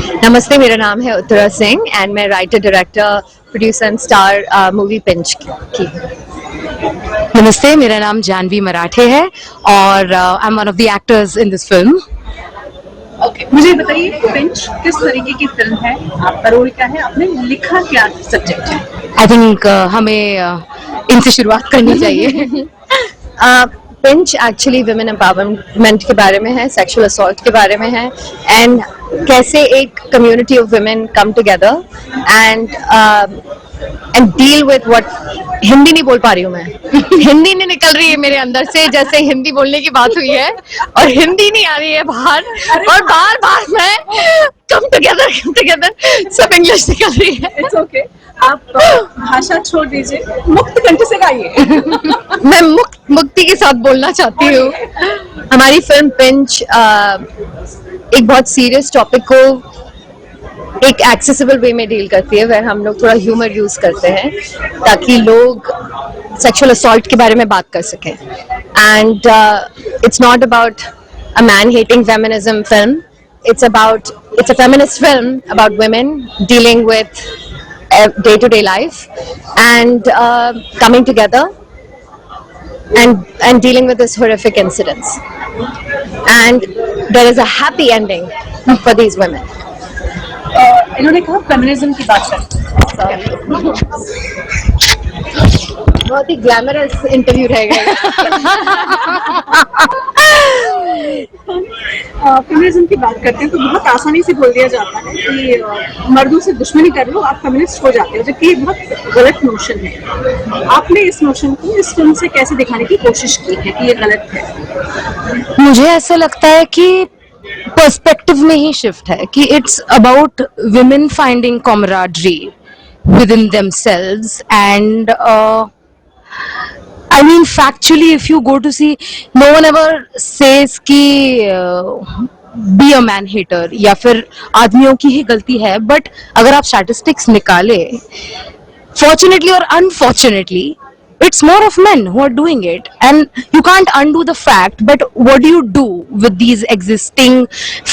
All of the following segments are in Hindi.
नमस्ते, मेरा नाम है उत्तरा सिंह एंड मैं writer, director, producer and star movie pinch की। नमस्ते, मेरा नाम जानवी मराठे है और I am one of the actors in this film. Okay, मुझे बताइए पिंच किस तरीके की फिल्म है, आपका रोल क्या है, आपने लिखा क्या सब्जेक्ट है? आई थिंक हमें इनसे शुरुआत करनी चाहिए। पिंच एक्चुअली वुमेन एम्पावरमेंट के बारे में है, सेक्सुअल असॉल्ट के बारे में है एंड कैसे एक community of women come together and deal with what. Hindi नहीं बोल पा रही हूँ मैं। हिंदी नहीं निकल रही है मेरे अंदर से, जैसे हिंदी बोलने की बात हुई है और हिंदी नहीं आ रही है बाहर, और बार बार मैं कम टुगेदर सब इंग्लिश निकल रही है। इट्स ओके, आप भाषा छोड़ दीजिए, मुक्त कंठ से गाइए। मैं मुक्ति के साथ बोलना चाहती हूँ। हमारी फिल्म पिंच एक बहुत सीरियस टॉपिक को एक एक्सेसिबल वे में डील करती है, वह हम लोग थोड़ा ह्यूमर यूज करते हैं ताकि लोग सेक्सुअल असॉल्ट के बारे में बात कर सकें। And it's not about a man hating feminism film, it's a feminist film about women dealing with day-to-day life and coming together and dealing with this horrific incidents, and there is a happy ending for these women. इन्होंने कहा फेमिनिज्म की बात करते बहुत ही ग्लैमरस इंटरव्यू रहेगा। फेमिनिज्म की बात करते हैं तो बहुत आसानी से बोल दिया जाता है कि मर्दों से दुश्मनी कर लो आप फेमिनिस्ट हो जाते हो, जबकि ये बहुत गलत नोशन है। आपने इस नोशन को इस फिल्म से कैसे दिखाने की कोशिश की है कि ये गलत है? मुझे ऐसा लगता है कि पर्सपेक्टिव में ही शिफ्ट है कि it's about women finding camaraderie within themselves and I mean factually if you go to see, no one ever says कि be a man hater या फिर आदमियों की ही गलती है, बट अगर आप स्टैटिस्टिक्स निकाले fortunately or unfortunately it's more of men who are doing it, and you can't undo the fact, but what do you do with these existing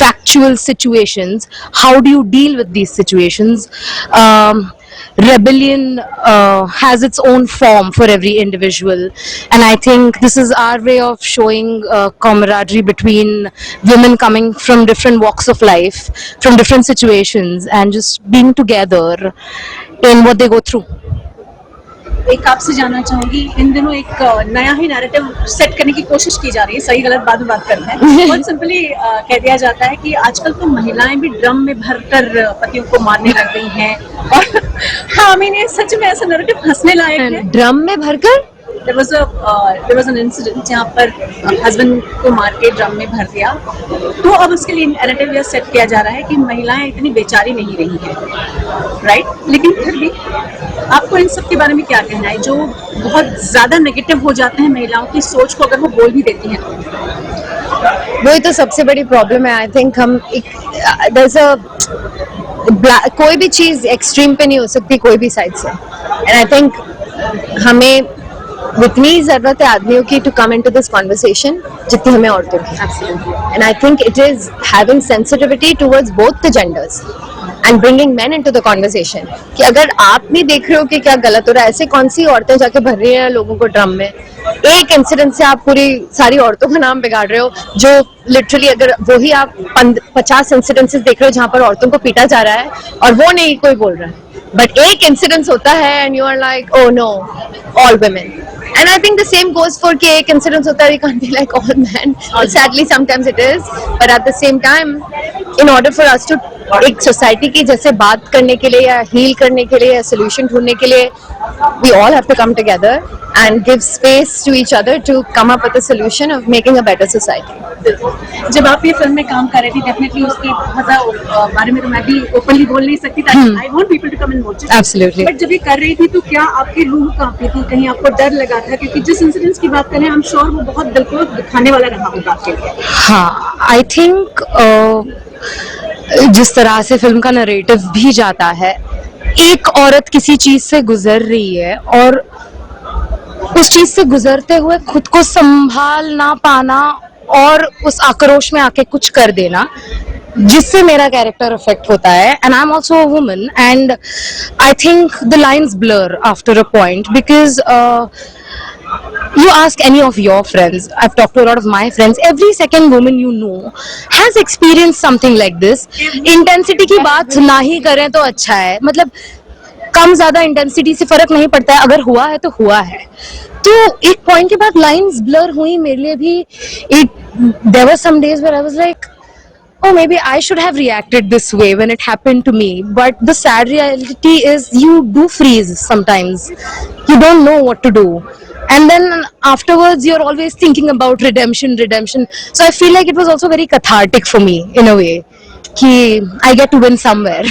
factual situations? How do you deal with these situations? Rebellion has its own form for every individual, and I think this is our way of showing camaraderie between women coming from different walks of life, from different situations, and just being together in what they go through. एक आपसे जानना चाहूंगी, इन दिनों एक नया ही नैरेटिव सेट करने की कोशिश की जा रही है, सही गलत बाद में बात करते हैं। बहुत सिंपली कह दिया जाता है कि आजकल तो महिलाएं भी ड्रम में भरकर पतियों को मारने लग गई हैं, और हाँ आई मीन ये सच में ऐसा नैरेटिव हंसने लायक है। ड्रम में भरकर there was an incident जहाँ पर हस्बैंड को मार के ड्रम में भर दिया, तो अब उसके लिए नैरेटिव यह सेट किया जा रहा है कि महिलाएं इतनी बेचारी नहीं रही हैं, राइट? लेकिन फिर भी आपको इन सब के बारे में क्या कहना है, जो बहुत ज्यादा नेगेटिव हो जाते हैं महिलाओं की सोच को अगर वो बोल भी देती हैं? वही तो सबसे बड़ी प्रॉब्लम है। आई थिंक हम कोई भी चीज एक्सट्रीम पे नहीं हो सकती कोई भी साइड से, एंड आई थिंक हमें उतनी जरूरत है आदमियों की to come into this conversation जितनी हमें औरतों की। And I think it is having sensitivity towards both the genders and bringing men into the conversation कि अगर आप नहीं देख रहे हो कि क्या गलत हो रहा है, ऐसे कौन सी औरतें जाके भर रही हैं लोगों को ड्रम में, एक इंसिडेंट से आप पूरी सारी औरतों का नाम बिगाड़ रहे हो, जो लिटरली अगर वही आप 50 इंसिडेंसेस देख रहे हो जहां पर औरतों को पीटा जा रहा है और वो नहीं कोई बोल रहा है, बट एक इंसिडेंस होता है and you are like oh no all women. And I think the same goes for कि एक incident होता है, you can't be like all men. Sadly sometimes it is, but at the same time, in order for us to एक सोसाइटी की जैसे बात करने के लिए या हील करने के लिए या सोल्यूशन ढूंढने के लिए, we all have to come together and give space to each other to come up with a solution of making a better society. जब आप ये फिल्म में काम कर रहे थे, डेफिनेटली उसके बारे में तो मैं भी ओपनली बोल नहीं सकती, I want people to come and watch it. Absolutely. But जब ये कर रही थी तो क्या आपकी रूह कांपी थी, कहीं आपको डर लगा था? क्योंकि जिस इंसिडेंट्स की बात करें, आई एम श्योर वो बहुत दिल को दुखाने वाला रहा होगा आपके लिए। हाँ, आई थिंक जिस तरह से फिल्म का नरेटिव भी जाता है, एक औरत किसी चीज से गुजर रही है और उस चीज से गुजरते हुए खुद को संभाल ना पाना और उस आक्रोश में आके कुछ कर देना, जिससे मेरा कैरेक्टर अफेक्ट होता है, and I am also a woman, and I think the lines blur after a point because you ask any of your friends, I've talked to a lot of my friends, every second woman you know has experienced something like this. Intensity की बात ना ही करें तो अच्छा है, मतलब कम ज्यादा इंटेंसिटी से फर्क नहीं पड़ता है, अगर हुआ है तो हुआ है. तो एक पॉइंट के बाद लाइंस ब्लर हुई मेरे लिए भी. It there were some days where I was like, oh, maybe I should have reacted this way when it happened to me. But the sad reality is you do freeze sometimes. You don't know what to do. And then afterwards, you're always thinking about redemption, redemption. So I feel like it was also very cathartic for me in a way. Ki I get to win somewhere.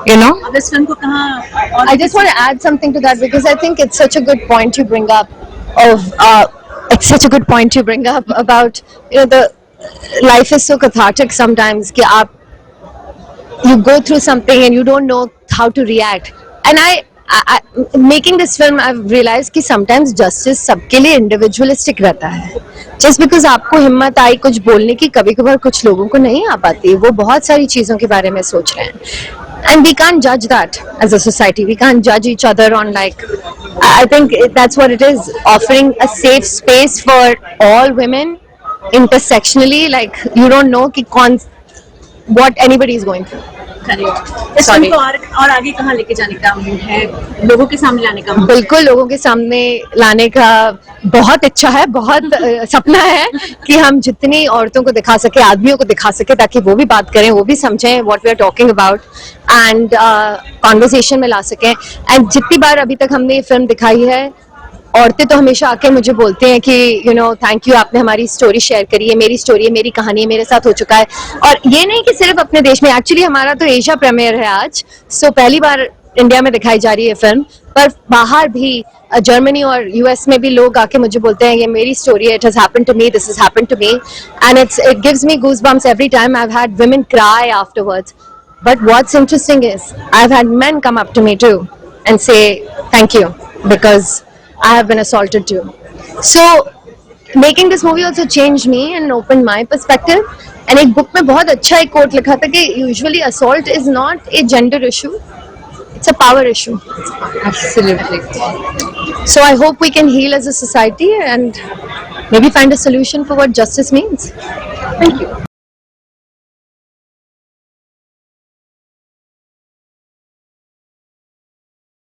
You know? अब इस फिल्म को कहाँ और I just want to add something to that because I think it's such a good point you bring up it's such a good point you bring up about, the life is so cathartic sometimes कि आप you go through something and you don't know how to react. And I making this film I've realized कि sometimes justice सबके लिए individualistic रहता है. Just because आपको हिम्मत आई कुछ बोलने की, कभी कभार कुछ लोगों को नहीं आ पाती, वो बहुत सारी चीजों के बारे में सोच रहे हैं. And we can't judge that as a society. We can't judge each other on like. I think that's what it is. Offering a safe space for all women, intersectionally. Like you don't know कि कौन what anybody is going through. Correct. इस Sorry. फिल्म को और आगे कहाँ लेके जाने का है, लोगों के सामने लाने का बिल्कुल लोगों के सामने लाने का बहुत इच्छा है, बहुत सपना है कि हम जितनी औरतों को दिखा सके, आदमियों को दिखा सके, ताकि वो भी बात करें, वो भी समझें what we are talking about and conversation में ला सकें. एंड जितनी बार अभी तक हमने ये फिल्म दिखाई है, औरतें तो हमेशा आके मुझे बोलते हैं कि थैंक यू, आपने हमारी स्टोरी शेयर करी है, मेरी स्टोरी है, मेरी कहानी है, मेरे साथ हो चुका है. और ये नहीं कि सिर्फ अपने देश में, एक्चुअली हमारा तो एशिया प्रीमियर है आज, सो पहली बार इंडिया में दिखाई जा रही है फिल्म, पर बाहर भी जर्मनी और यूएस में भी लोग आके मुझे बोलते हैं ये मेरी स्टोरी है, it has happened to me, this has happened to me, and it gives me goosebumps every time. I have had women cry afterwards. But what's interesting is I've had men come up to me too and say thank you because I have been assaulted too. So making this movie also changed me and opened my perspective. And एक book में बहुत अच्छा एक quote लिखा था कि usually assault is not a gender issue, it's a power issue. Absolutely. So I hope we can heal as a society and maybe find a solution for what justice means. Thank you.